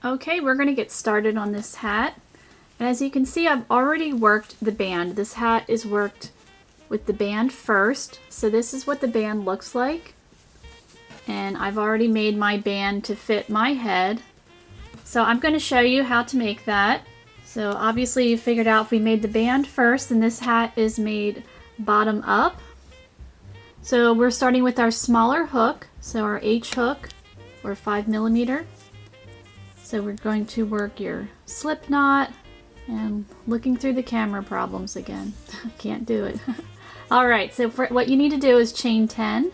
Okay, we're going to get started on this hat. And as you can see, I've already worked the band. This hat is worked with the band first. So this is what the band looks like. And I've already made my band to fit my head. So I'm going to show you how to make that. So obviously you figured out if we made the band first, and this hat is made bottom up. So we're starting with our smaller hook, so our H hook, or 5mm. So we're going to work your slip knot, and looking through the camera problems again. Can't do it. Alright, so what you need to do is chain 10.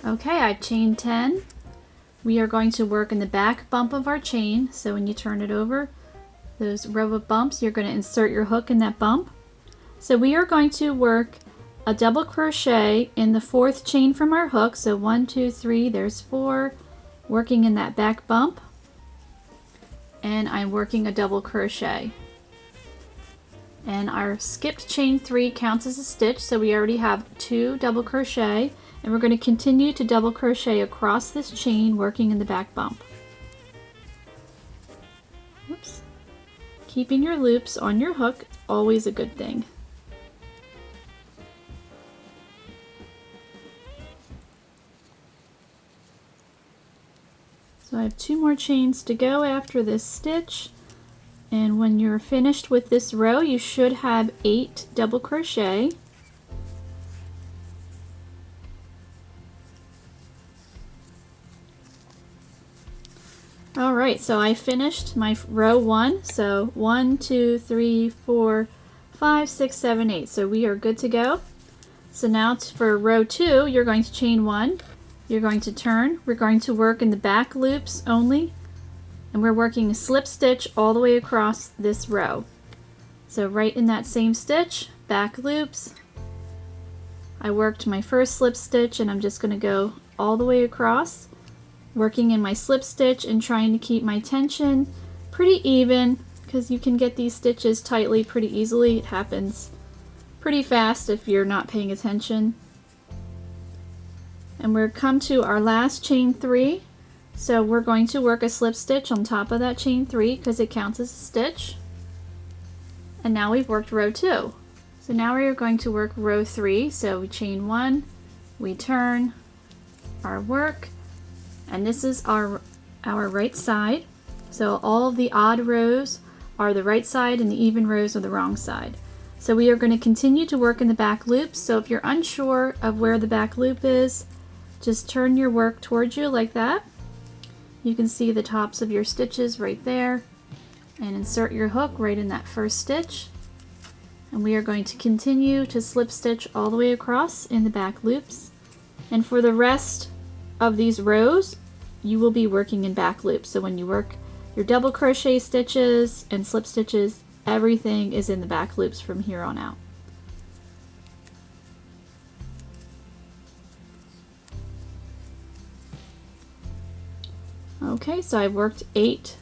Okay, I've chained 10. We are going to work in the back bump of our chain. So when you turn it over, those row of bumps, you're going to insert your hook in that bump. So we are going to work a double crochet in the 4th chain from our hook. So 1, 2, 3, there's 4, working in that back bump. And I'm working a double crochet. And our skipped chain 3 counts as a stitch, so we already have 2 double crochet. And we're going to continue to double crochet across this chain, working in the back bump. Oops. Keeping your loops on your hook is always a good thing. So I have 2 more chains to go after this stitch. And when you're finished with this row, you should have 8 double crochet. Alright, so I finished my row 1. So 1, 2, 3, 4, 5, 6, 7, 8. So we are good to go. So now for row 2, you're going to chain 1. You're going to turn. We're going to work in the back loops only. And we're working a slip stitch all the way across this row. So right in that same stitch, back loops. I worked my first slip stitch, and I'm just going to go all the way across, working in my slip stitch and trying to keep my tension pretty even, because you can get these stitches tightly pretty easily. It happens pretty fast if you're not paying attention. And we're come to our last chain 3. So we're going to work a slip stitch on top of that chain 3 because it counts as a stitch. And now we've worked row 2. So now we're going to work row 3. So we chain 1, we turn our work, and this is our right side. So all of the odd rows are the right side and the even rows are the wrong side. So we are going to continue to work in the back loops. So if you're unsure of where the back loop is, just turn your work towards you like that. You can see the tops of your stitches right there, and insert your hook right in that first stitch. And we are going to continue to slip stitch all the way across in the back loops. And for the rest of these rows, you will be working in back loops. So when you work your double crochet stitches and slip stitches, everything is in the back loops from here on out. Okay, so I've worked 8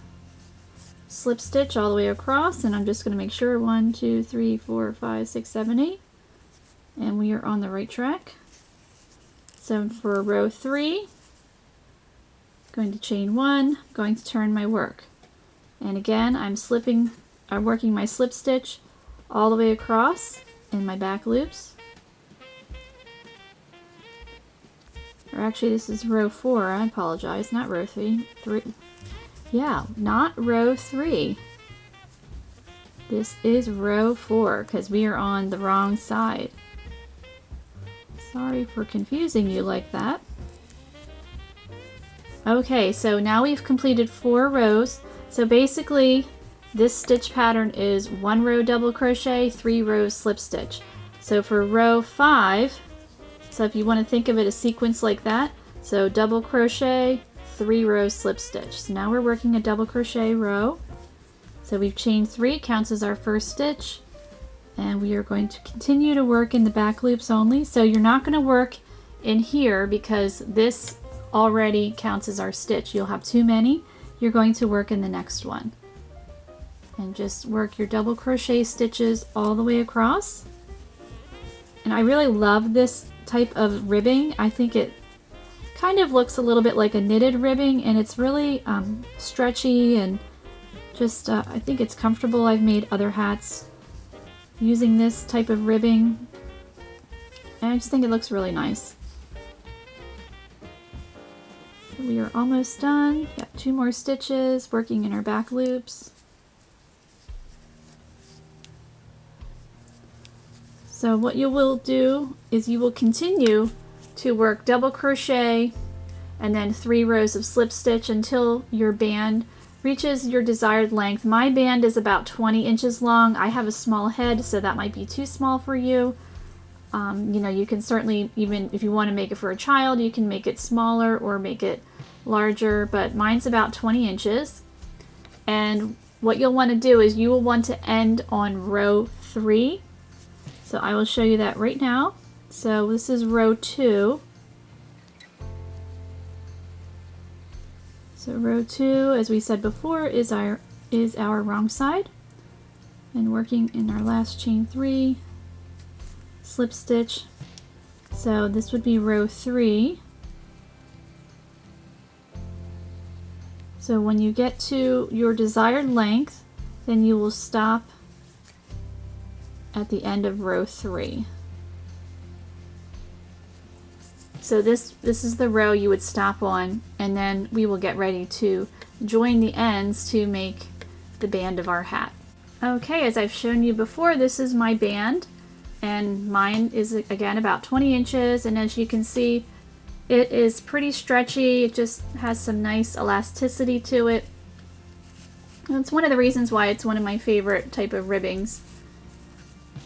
slip stitch all the way across, and I'm just going to make sure 1, 2, 3, 4, 5, 6, 7, 8, and we are on the right track. So for row 3, going to chain 1, going to turn my work, and again I'm working my slip stitch all the way across in my back loops. Or actually, this is row 4, I apologize, not row 3. Yeah, not row 3. This is row 4, because we are on the wrong side. Sorry for confusing you like that. Okay, so now we've completed 4 rows. So basically, this stitch pattern is 1 row double crochet, 3 rows slip stitch. So for row 5, so if you want to think of it a sequence like that, so double crochet, 3 rows slip stitch. So now we're working a double crochet row. So we've chained 3, counts as our first stitch, and we are going to continue to work in the back loops only. So you're not going to work in here because this already counts as our stitch. You'll have too many. You're going to work in the next one. And just work your double crochet stitches all the way across. And I really love this type of ribbing. I think it kind of looks a little bit like a knitted ribbing, and it's really stretchy and just I think it's comfortable. I've made other hats using this type of ribbing, and I just think it looks really nice. So we are almost done. Got 2 more stitches, working in our back loops. So what you will do is you will continue to work double crochet and then 3 rows of slip stitch until your band reaches your desired length. My band is about 20 inches long. I have a small head, so that might be too small for you. You know, you can certainly, even if you want to make it for a child, you can make it smaller or make it larger, but mine's about 20 inches. And what you'll want to do is you will want to end on row 3. So I will show you that right now. So this is row 2. So row 2, as we said before, is our wrong side. And working in our last chain 3, slip stitch. So this would be row 3. So when you get to your desired length, then you will stop at the end of row 3. So this is the row you would stop on, and then we will get ready to join the ends to make the band of our hat. Okay, as I've shown you before, this is my band, and mine is again about 20 inches, and as you can see, it is pretty stretchy. It just has some nice elasticity to it. And it's one of the reasons why it's one of my favorite type of ribbings.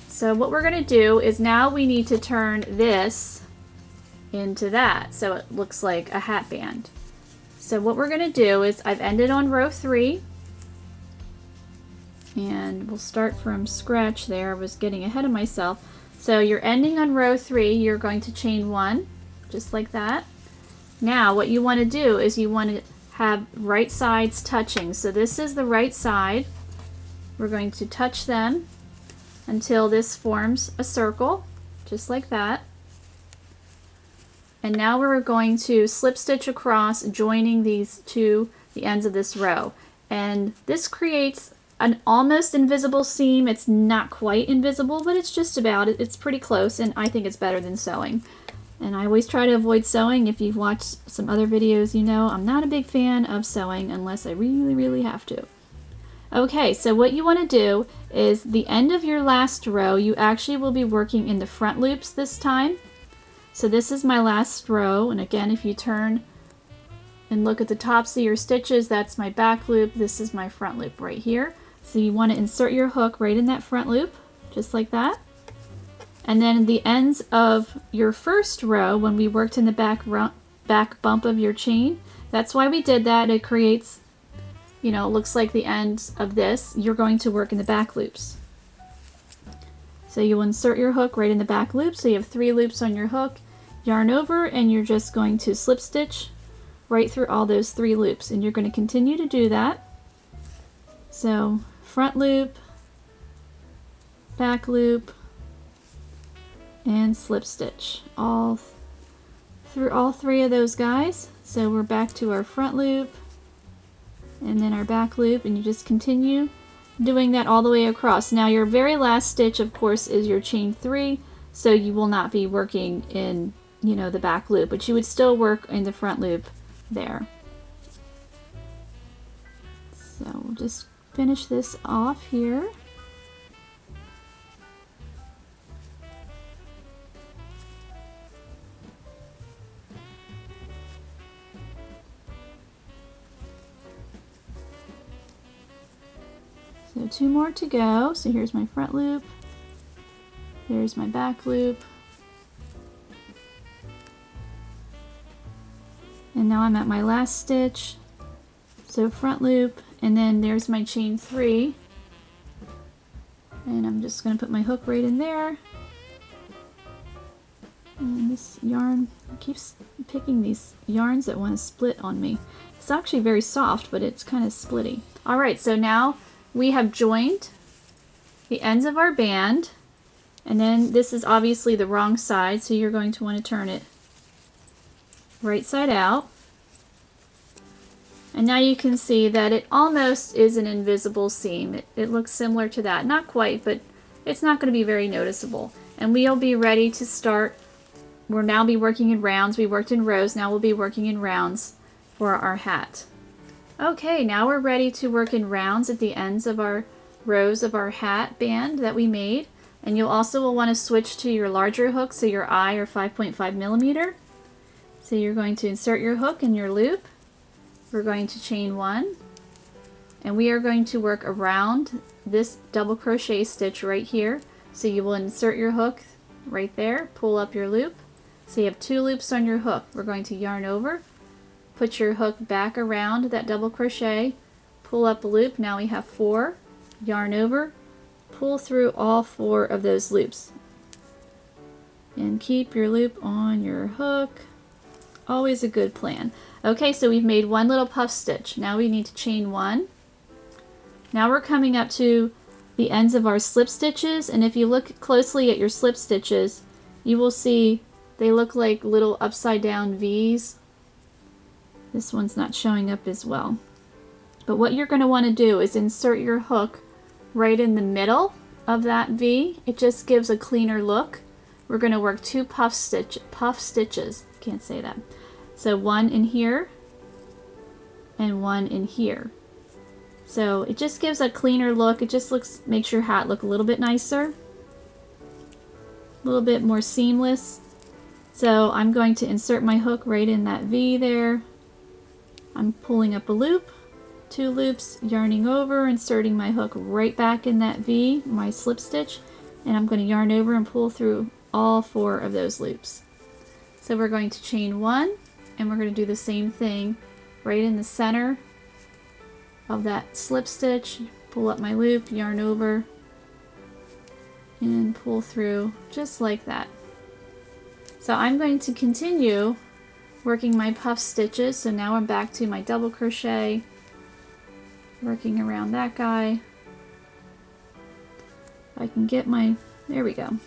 So what we're going to do is now we need to turn this into that, so it looks like a hat band. So what we're going to do is I've ended on row 3, and we'll start from scratch there. I was getting ahead of myself. So you're ending on row 3, you're going to chain 1, just like that. Now what you want to do is you want to have right sides touching. So this is the right side. We're going to touch them until this forms a circle, just like that. And now we're going to slip stitch across, joining these to the ends of this row. And this creates an almost invisible seam. It's not quite invisible, but it's just about it. It's pretty close, and I think it's better than sewing. And I always try to avoid sewing. If you've watched some other videos, you know I'm not a big fan of sewing unless I really, really have to. Okay, so what you want to do is the end of your last row, you actually will be working in the front loops this time. So this is my last row, and again, if you turn and look at the tops of your stitches, that's my back loop. This is my front loop right here. So you want to insert your hook right in that front loop, just like that. And then the ends of your first row, when we worked in the back bump of your chain, that's why we did that. It creates, you know, it looks like the ends of this. You're going to work in the back loops. So you insert your hook right in the back loop. So you have 3 loops on your hook, yarn over, and you're just going to slip stitch right through all those 3 loops. And you're going to continue to do that. So front loop, back loop, and slip stitch all through all 3 of those guys. So we're back to our front loop and then our back loop, and you just continue doing that all the way across. Now your very last stitch, of course, is your chain 3, so you will not be working in, you know, the back loop, but you would still work in the front loop there. So we'll just finish this off here. So 2 more to go. So here's my front loop, there's my back loop, and now I'm at my last stitch. So front loop, and then there's my chain 3, and I'm just going to put my hook right in there. And this yarn keeps picking these yarns that want to split on me. It's actually very soft, but it's kind of splitty. Alright, so now we have joined the ends of our band, and then this is obviously the wrong side, so you're going to want to turn it right side out. And now you can see that it almost is an invisible seam. It looks similar to that. Not quite, but it's not going to be very noticeable. And we'll be ready to start. We'll now be working in rounds. We worked in rows, now we'll be working in rounds for our hat. Okay, now we're ready to work in rounds at the ends of our rows of our hat band that we made. And you'll also will want to switch to your larger hook, so your eye or 5.5 millimeter. So you're going to insert your hook in your loop. We're going to chain 1, and we are going to work around this double crochet stitch right here. So you will insert your hook right there, pull up your loop. So you have 2 loops on your hook. We're going to yarn over, put your hook back around that double crochet, pull up a loop. Now we have 4, yarn over, pull through all 4 of those loops, and keep your loop on your hook. Always a good plan. Okay, so we've made 1 little puff stitch. Now we need to chain 1. Now we're coming up to the ends of our slip stitches, and if you look closely at your slip stitches, you will see they look like little upside down V's. This one's not showing up as well. But what you're going to want to do is insert your hook right in the middle of that V. It just gives a cleaner look. We're going to work 2 puff stitches. Can't say that. So 1 in here and 1 in here. So it just gives a cleaner look. It just makes your hat look a little bit nicer, a little bit more seamless. So I'm going to insert my hook right in that V there. I'm pulling up a loop, 2 loops, yarning over, inserting my hook right back in that V, my slip stitch, and I'm going to yarn over and pull through all 4 of those loops. So we're going to chain 1, and we're going to do the same thing right in the center of that slip stitch. Pull up my loop, yarn over, and pull through just like that. So I'm going to continue working my puff stitches. So now I'm back to my double crochet, working around that guy. If I can get my, there we go.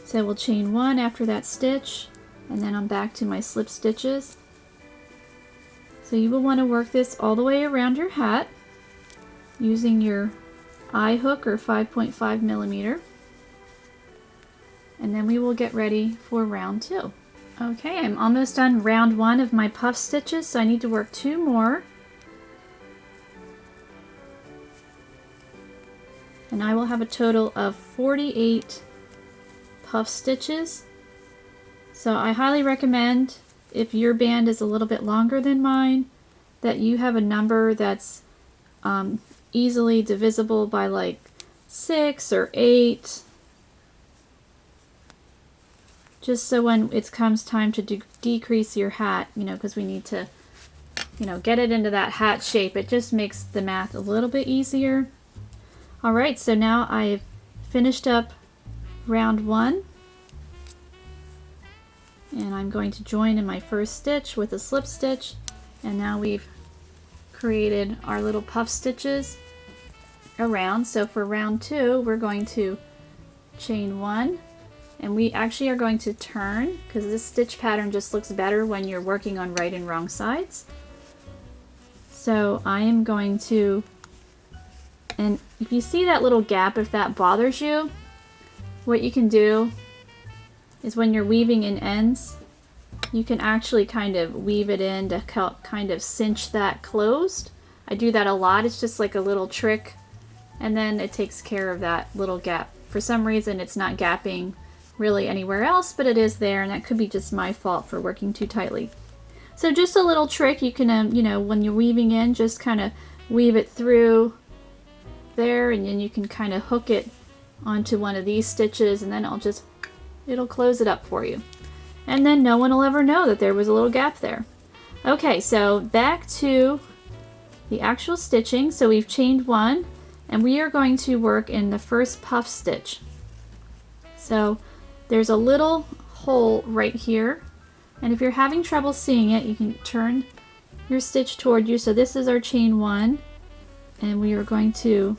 So we'll chain 1 after that stitch, and then I'm back to my slip stitches. So you will want to work this all the way around your hat using your eye hook or 5.5 millimeter. And then we will get ready for round 2. Okay, I'm almost done round 1 of my puff stitches, so I need to work 2 more. And I will have a total of 48 puff stitches. So I highly recommend, if your band is a little bit longer than mine, that you have a number that's easily divisible by like 6 or 8. Just so when it comes time to decrease your hat, because we need to, get it into that hat shape, it just makes the math a little bit easier. Alright, so now I've finished up round 1. And I'm going to join in my first stitch with a slip stitch, and now we've created our little puff stitches around. So for round 2, we're going to chain 1, and we actually are going to turn, because this stitch pattern just looks better when you're working on right and wrong sides. So I am going to, and if you see that little gap, if that bothers you, what you can do is when you're weaving in ends, you can actually kind of weave it in to kind of cinch that closed. I do that a lot. It's just like a little trick, and then it takes care of that little gap. For some reason it's not gapping really anywhere else, but it is there, and that could be just my fault for working too tightly. So just a little trick, you can when you're weaving in, just kind of weave it through there, and then you can kind of hook it onto one of these stitches, and then it'll close it up for you. And then no one will ever know that there was a little gap there. Okay, so back to the actual stitching. So we've chained 1, and we are going to work in the first puff stitch. So there's a little hole right here, and if you're having trouble seeing it, you can turn your stitch toward you. So this is our chain 1, and we are going to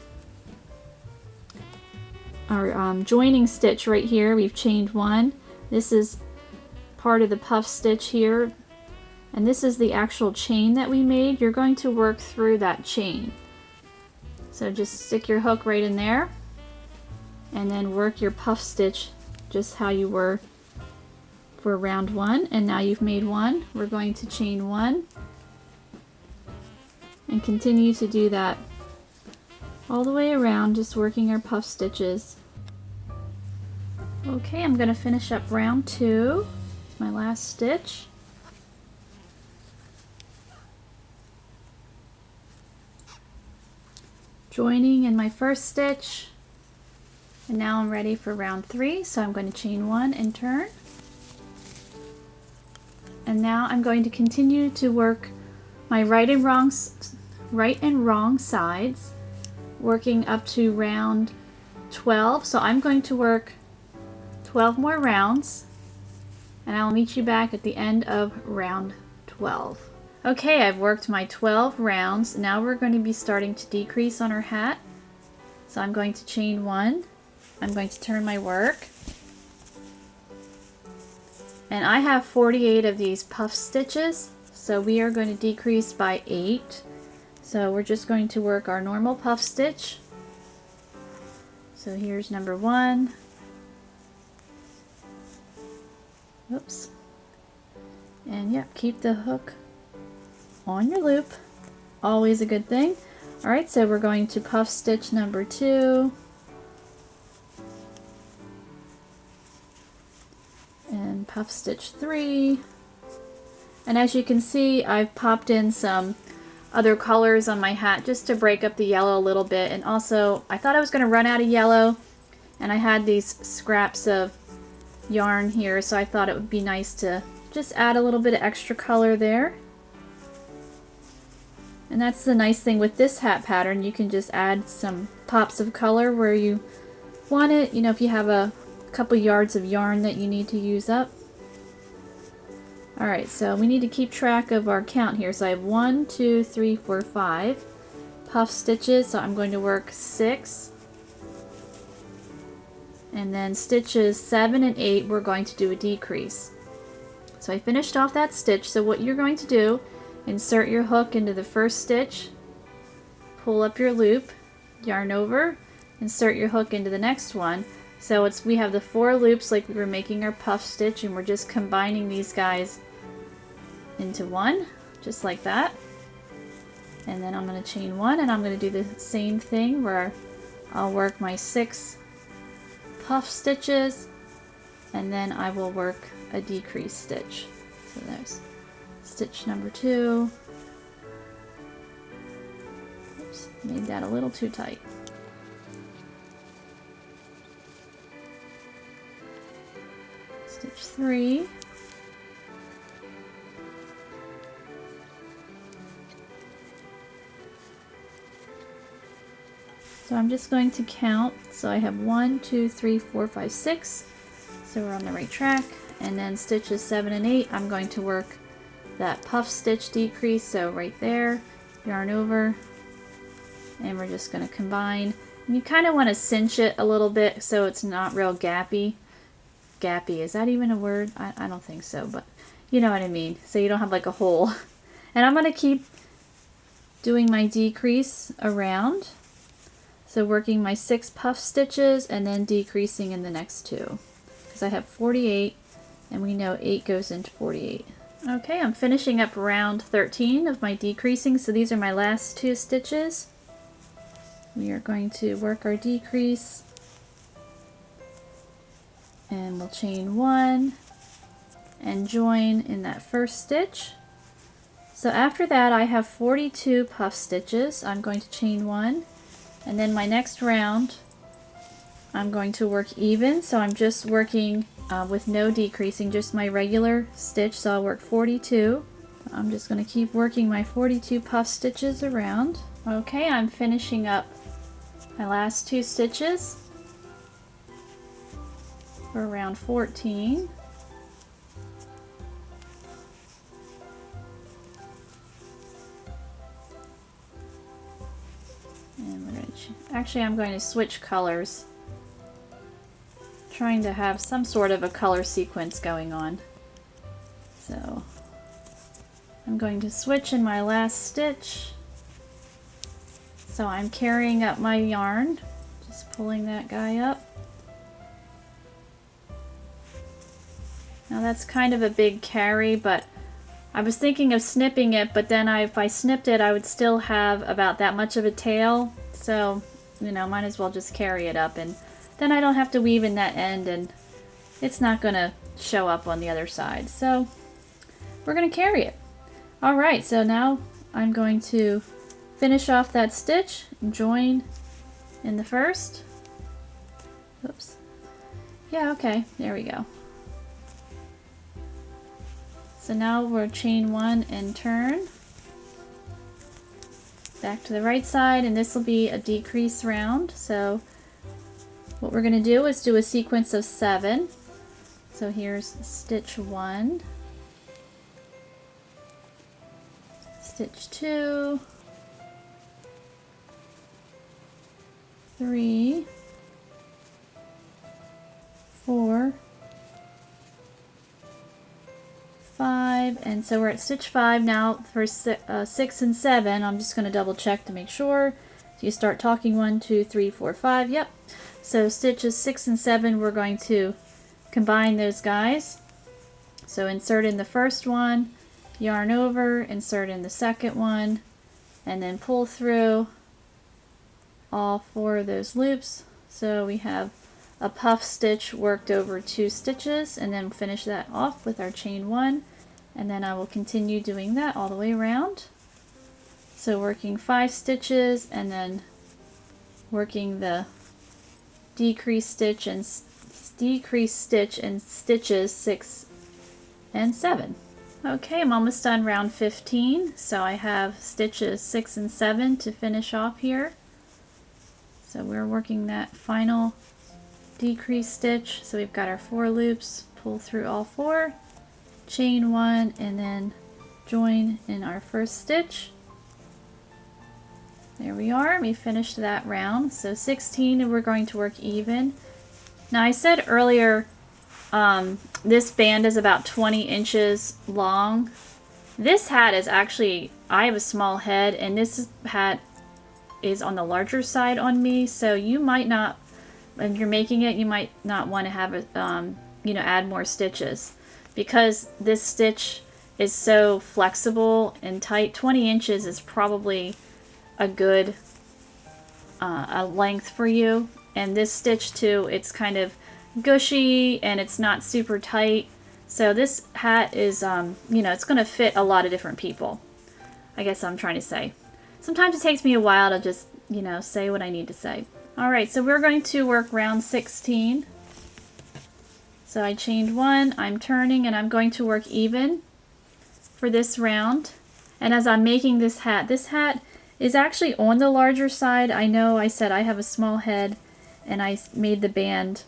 our joining stitch right here. We've chained 1. This is part of the puff stitch here, and this is the actual chain that we made. You're going to work through that chain. So just stick your hook right in there and then work your puff stitch just how you were for round 1. And now you've made 1. We're going to chain 1 and continue to do that all the way around, just working our puff stitches. Okay, I'm going to finish up round 2. It's my last stitch. Joining in my first stitch, and now I'm ready for round 3, so I'm going to chain 1 and turn. And now I'm going to continue to work my right and wrong sides, working up to round 12. So I'm going to work 12 more rounds, and I'll meet you back at the end of round 12. Okay, I've worked my 12 rounds. Now we're going to be starting to decrease on our hat. So I'm going to chain 1. I'm going to turn my work. And I have 48 of these puff stitches, so we are going to decrease by 8. So we're just going to work our normal puff stitch. So here's number 1. Oops. And yep, keep the hook on your loop. Always a good thing. Alright, so we're going to puff stitch number 2. And puff stitch 3. And as you can see, I've popped in some other colors on my hat just to break up the yellow a little bit. And also, I thought I was going to run out of yellow, and I had these scraps of yarn here, so I thought it would be nice to just add a little bit of extra color there. And that's the nice thing with this hat pattern. You can just add some pops of color where you want it. You know, if you have a couple yards of yarn that you need to use up. Alright, so we need to keep track of our count here. So I have 1, 2, 3, 4, 5 puff stitches. So I'm going to work 6. And then stitches 7 and 8, we're going to do a decrease. So I finished off that stitch. So what you're going to do, insert your hook into the first stitch, pull up your loop, yarn over, insert your hook into the next one. So we have the 4 loops like we were making our puff stitch, and we're just combining these guys into one, just like that. And then I'm going to chain 1, and I'm going to do the same thing where I'll work my 6 puff stitches, and then I will work a decrease stitch. So there's stitch number 2. Oops, made that a little too tight. Stitch 3. So I'm just going to count. So I have 1, 2, 3, 4, 5, 6. So we're on the right track. And then stitches 7 and 8, I'm going to work that puff stitch decrease. So right there, yarn over, and we're just going to combine. And you kind of want to cinch it a little bit so it's not real gappy. Gappy, is that even a word? I don't think so, but you know what I mean. So you don't have like a hole. And I'm going to keep doing my decrease around. So working my 6 puff stitches and then decreasing in the next 2. Because I have 48, and we know 8 goes into 48. Okay, I'm finishing up round 13 of my decreasing. So these are my last 2 stitches. We are going to work our decrease. And we'll chain 1 and join in that first stitch. So after that I have 42 puff stitches. I'm going to chain 1, and then my next round I'm going to work even. So I'm just working with no decreasing, just my regular stitch. So I'll work 42. I'm just going to keep working my 42 puff stitches around. Okay, I'm finishing up my last 2 stitches for round 14. And we're going to actually, I'm going to switch colors, trying to have some sort of a color sequence going on. So I'm going to switch in my last stitch. So I'm carrying up my yarn, just pulling that guy up. Now that's kind of a big carry, but I was thinking of snipping it, but then if I snipped it, I would still have about that much of a tail. So, you know, might as well just carry it up, and then I don't have to weave in that end, and it's not going to show up on the other side. So we're going to carry it. All right, so now I'm going to finish off that stitch and join in the first. Oops. Yeah, okay, there we go. So now we're chain 1 and turn back to the right side, and this will be a decrease round. So what we're going to do is do a sequence of 7. So here's stitch 1, stitch 2, 3, 4, 5, and so we're at stitch 5 now. For 6 and 7, I'm just going to double check to make sure. So you start talking 1, 2, 3, 4, 5. Yep. So stitches 6 and 7, we're going to combine those guys. So insert in the first one, yarn over, insert in the second one, and then pull through all 4 of those loops. So we have a puff stitch worked over 2 stitches, and then finish that off with our chain 1, and then I will continue doing that all the way around. So working 5 stitches and then working the decrease stitch and stitches 6 and 7. Okay, I'm almost done round 15, so I have stitches 6 and 7 to finish off here. So we're working that final decrease stitch. So we've got our 4 loops, pull through all 4, chain 1, and then join in our first stitch. There we are, we finished that round. So 16, and we're going to work even. Now I said earlier this band is about 20 inches long. This hat is actually, I have a small head, and this hat is on the larger side on me, so you might not, when you're making it, you might not want to have it, you know, add more stitches, because this stitch is so flexible and tight. 20 inches is probably a good a length for you. And this stitch too, it's kind of gushy and it's not super tight. So this hat is, you know, it's going to fit a lot of different people. I guess I'm trying to say. Sometimes it takes me a while to just, you know, say what I need to say. Alright, so we're going to work round 16. So I chained 1, I'm turning, and I'm going to work even for this round. And as I'm making this hat is actually on the larger side. I know I said I have a small head, and I made the band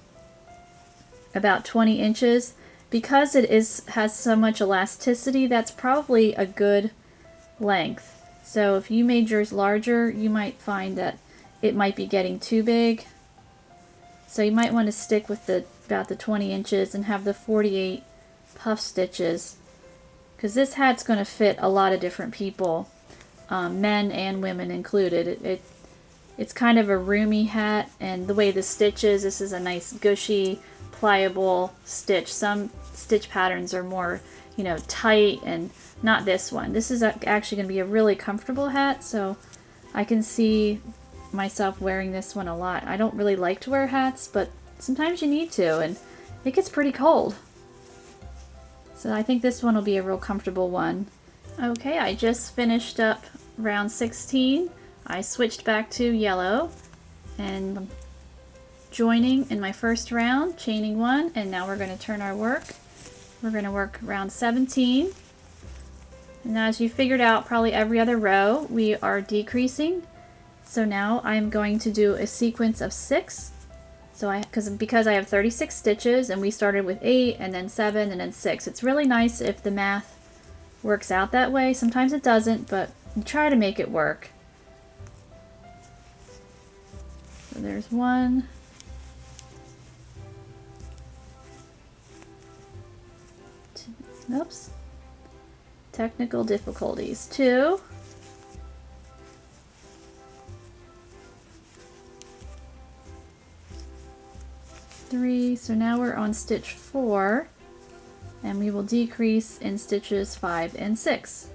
about 20 inches. Because it has so much elasticity, that's probably a good length. So if you made yours larger, you might find that it might be getting too big. So you might want to stick with about the 20 inches and have the 48 puff stitches, because this hat's going to fit a lot of different people, men and women included. It's kind of a roomy hat, and the way the stitches, this is a nice gushy, pliable stitch. Some stitch patterns are more, you know, tight, and not this one. This is actually going to be a really comfortable hat, so I can see myself wearing this one a lot. I don't really like to wear hats, but sometimes you need to, and it gets pretty cold. So I think this one will be a real comfortable one. Okay, I just finished up round 16. I switched back to yellow and joining in my first round, chaining 1, and now we're going to turn our work. We're going to work round 17. And as you figured out, probably every other row we are decreasing. So now I'm going to do a sequence of 6. So because I have 36 stitches, and we started with 8 and then 7 and then 6. It's really nice if the math works out that way. Sometimes it doesn't, but you try to make it work. So there's 1. Oops. Technical difficulties. 2, 3, so now we're on stitch 4, and we will decrease in stitches 5 and 6.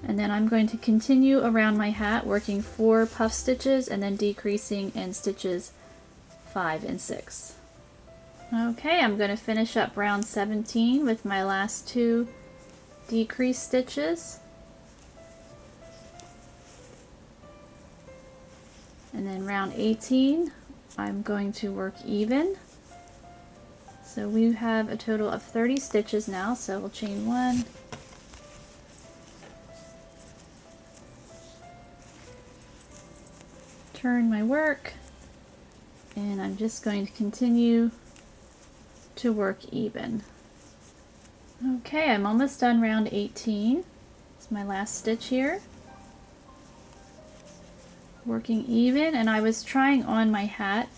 And then I'm going to continue around my hat working 4 puff stitches and then decreasing in stitches 5 and 6. Okay, I'm going to finish up round 17 with my last 2 decrease stitches. And then round 18, I'm going to work even. So we have a total of 30 stitches now, so we'll chain 1, turn my work, and I'm just going to continue to work even. Okay, I'm almost done round 18. It's my last stitch here. Working even, and I was trying on my hat,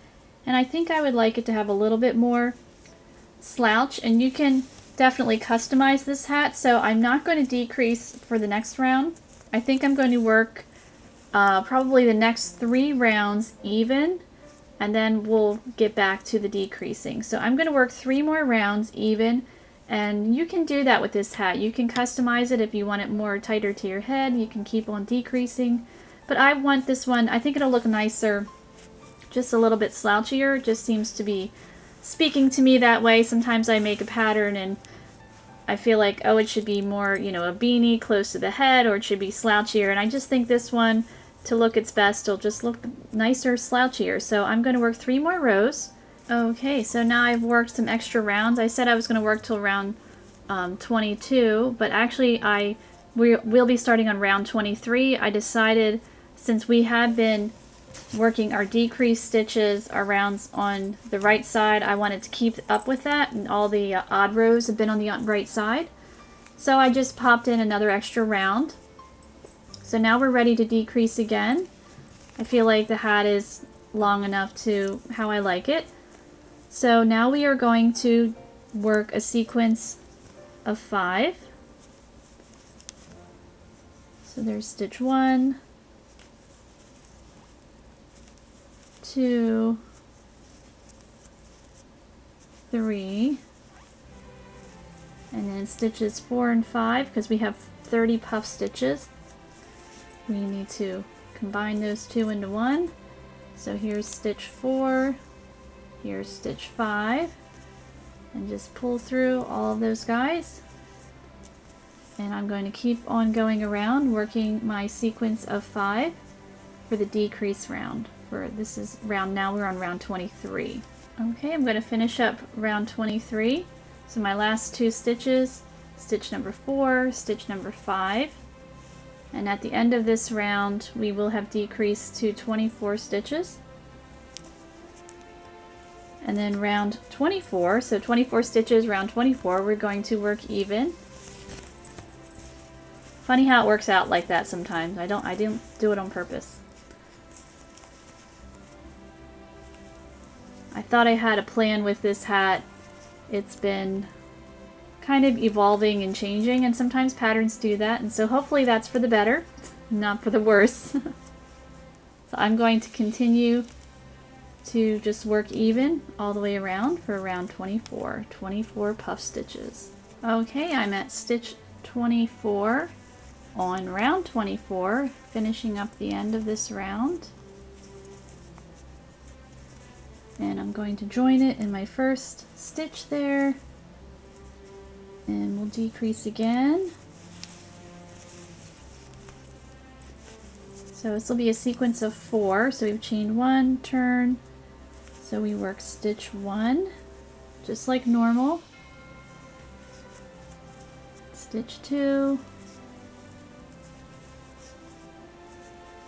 and I think I would like it to have a little bit more slouch, and you can definitely customize this hat, so I'm not going to decrease for the next round. I think I'm going to work probably the next 3 rounds even, and then we'll get back to the decreasing. So I'm going to work 3 more rounds even, and you can do that with this hat. You can customize it if you want it more tighter to your head. You can keep on decreasing. But I want this one, I think it'll look nicer, just a little bit slouchier. It just seems to be speaking to me that way. Sometimes I make a pattern and I feel like, oh, it should be more, you know, a beanie close to the head, or it should be slouchier. And I just think this one, to look its best, will just look nicer, slouchier. So I'm going to work 3 more rows. Okay, so now I've worked some extra rounds. I said I was going to work till round 22, but actually we'll be starting on round 23. I decided, since we have been working our decrease stitches, our rounds on the right side, I wanted to keep up with that, and all the odd rows have been on the right side. So I just popped in another extra round. So now we're ready to decrease again. I feel like the hat is long enough to how I like it. So now we are going to work a sequence of 5. So there's stitch 1, 2, 3, and then stitches 4 and 5, because we have 30 puff stitches. We need to combine those 2 into 1. So here's stitch 4, here's stitch 5, and just pull through all of those guys. And I'm going to keep on going around working my sequence of 5 for the decrease round. This is round, now we're on round 23. Okay, I'm going to finish up round 23. So my last 2 stitches, stitch number 4, stitch number 5. And at the end of this round, we will have decreased to 24 stitches. And then round 24, so 24 stitches, round 24, we're going to work even. Funny how it works out like that sometimes. I didn't do it on purpose. I thought I had a plan with this hat. It's been kind of evolving and changing, and sometimes patterns do that, and so hopefully that's for the better, not for the worse. So I'm going to continue to just work even all the way around for round 24. 24 puff stitches. Okay, I'm at stitch 24 on round 24, finishing up the end of this round. And I'm going to join it in my first stitch there, and we'll decrease again. So this will be a sequence of 4, so we've chained 1, turn, so we work stitch 1 just like normal, stitch 2,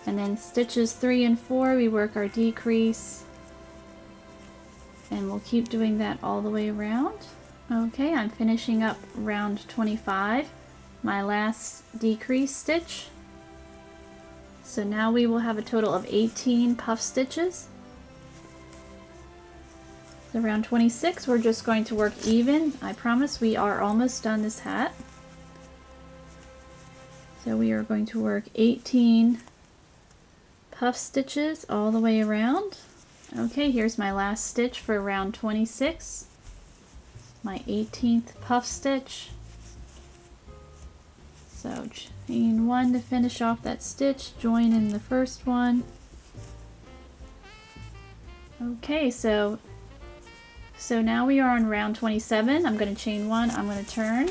and then stitches 3 and 4 we work our decrease, and we'll keep doing that all the way around. Okay, I'm finishing up round 25, my last decrease stitch. So now we will have a total of 18 puff stitches. So round 26, we're just going to work even. I promise we are almost done this hat. So we are going to work 18 puff stitches all the way around. Okay, here's my last stitch for round 26. My 18th puff stitch. So chain 1 to finish off that stitch, join in the first one. Okay, so now we are on round 27. I'm going to chain 1, I'm going to turn.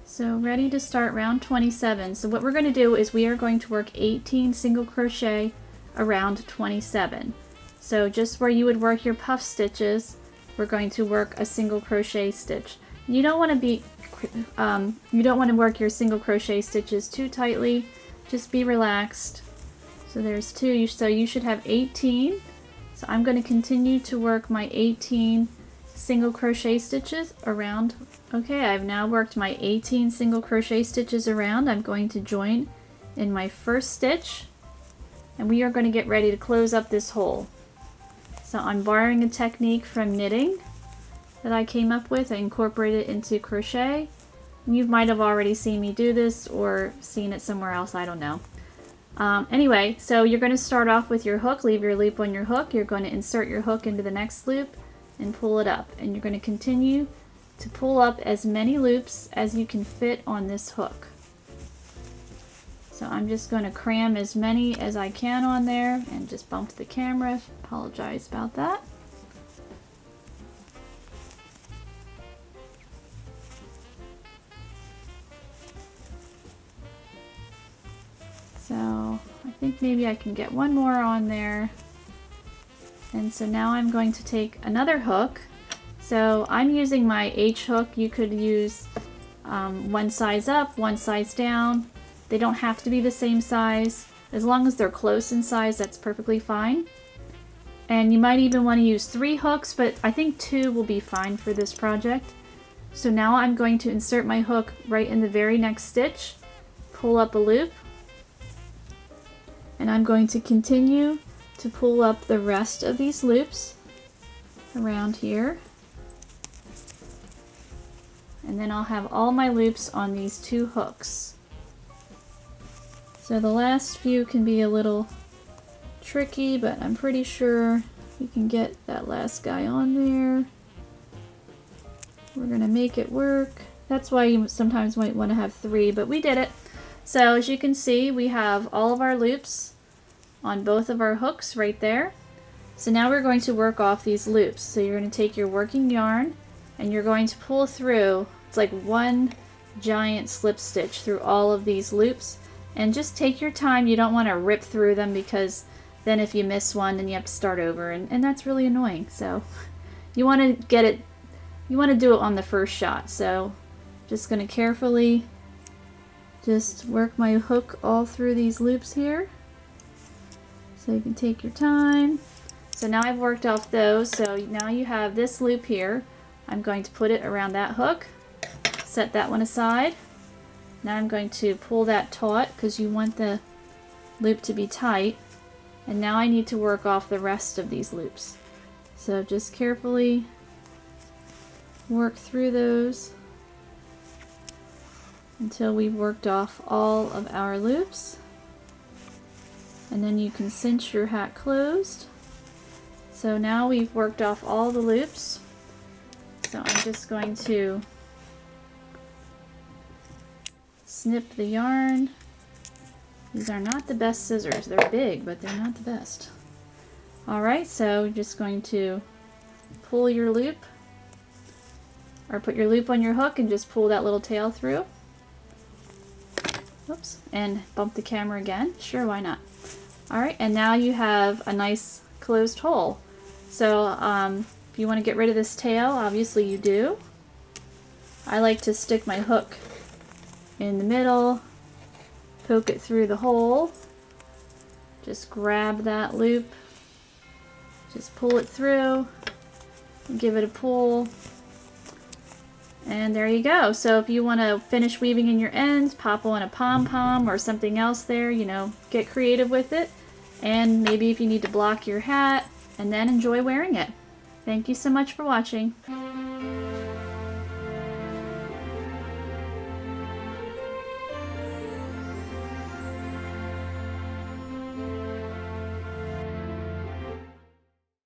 So ready to start round 27. So what we're going to do is we are going to work 18 single crochet around 27. So just where you would work your puff stitches, we're going to work a single crochet stitch. You don't want to work your single crochet stitches too tightly. Just be relaxed. So there's 2, so you should have 18. So I'm going to continue to work my 18 single crochet stitches around. Okay, I've now worked my 18 single crochet stitches around. I'm going to join in my first stitch, and we are going to get ready to close up this hole. So I'm borrowing a technique from knitting that I came up with. I incorporated it into crochet. You might have already seen me do this or seen it somewhere else, I don't know. Anyway, so you're going to start off with your hook, leave your loop on your hook. You're going to insert your hook into the next loop and pull it up, and you're going to continue to pull up as many loops as you can fit on this hook. So I'm just going to cram as many as I can on there and just bumped the camera. Apologize about that. So I think maybe I can get one more on there. And so now I'm going to take another hook. So I'm using my H hook. You could use one size up, one size down. They don't have to be the same size. As long as they're close in size, that's perfectly fine. And you might even want to use 3 hooks, but I think 2 will be fine for this project. So now I'm going to insert my hook right in the very next stitch, pull up a loop, and I'm going to continue to pull up the rest of these loops around here. And then I'll have all my loops on these 2 hooks. So the last few can be a little tricky, but I'm pretty sure you can get that last guy on there. We're gonna make it work. That's why you sometimes might want to have 3, but we did it. So as you can see, we have all of our loops on both of our hooks right there. So now we're going to work off these loops. So you're going to take your working yarn and you're going to pull through, it's like one giant slip stitch through all of these loops, and just take your time. You don't want to rip through them, because then if you miss one then you have to start over, and that's really annoying. So you want to get it, you want to do it on the first shot. So just going to carefully just work my hook all through these loops here. So you can take your time. So now I've worked off those, so now you have this loop here. I'm going to put it around that hook, set that one aside. Now I'm going to pull that taut because you want the loop to be tight. And now I need to work off the rest of these loops. So just carefully work through those until we've worked off all of our loops. And then you can cinch your hat closed. So now we've worked off all the loops. So I'm just going to snip the yarn. These are not the best scissors. They're big, but they're not the best. Alright, so you're just going to pull your loop, or put your loop on your hook and just pull that little tail through. Oops, and bump the camera again. Sure, why not? Alright, and now you have a nice closed hole. So if you want to get rid of this tail, obviously you do. I like to stick my hook in the middle, poke it through the hole, just grab that loop, just pull it through, and give it a pull, And there you go. So if you want to finish weaving in your ends, pop on a pom-pom or something else there, you know, get creative with it. And maybe if you need to block your hat, and then enjoy wearing it. Thank you so much for watching.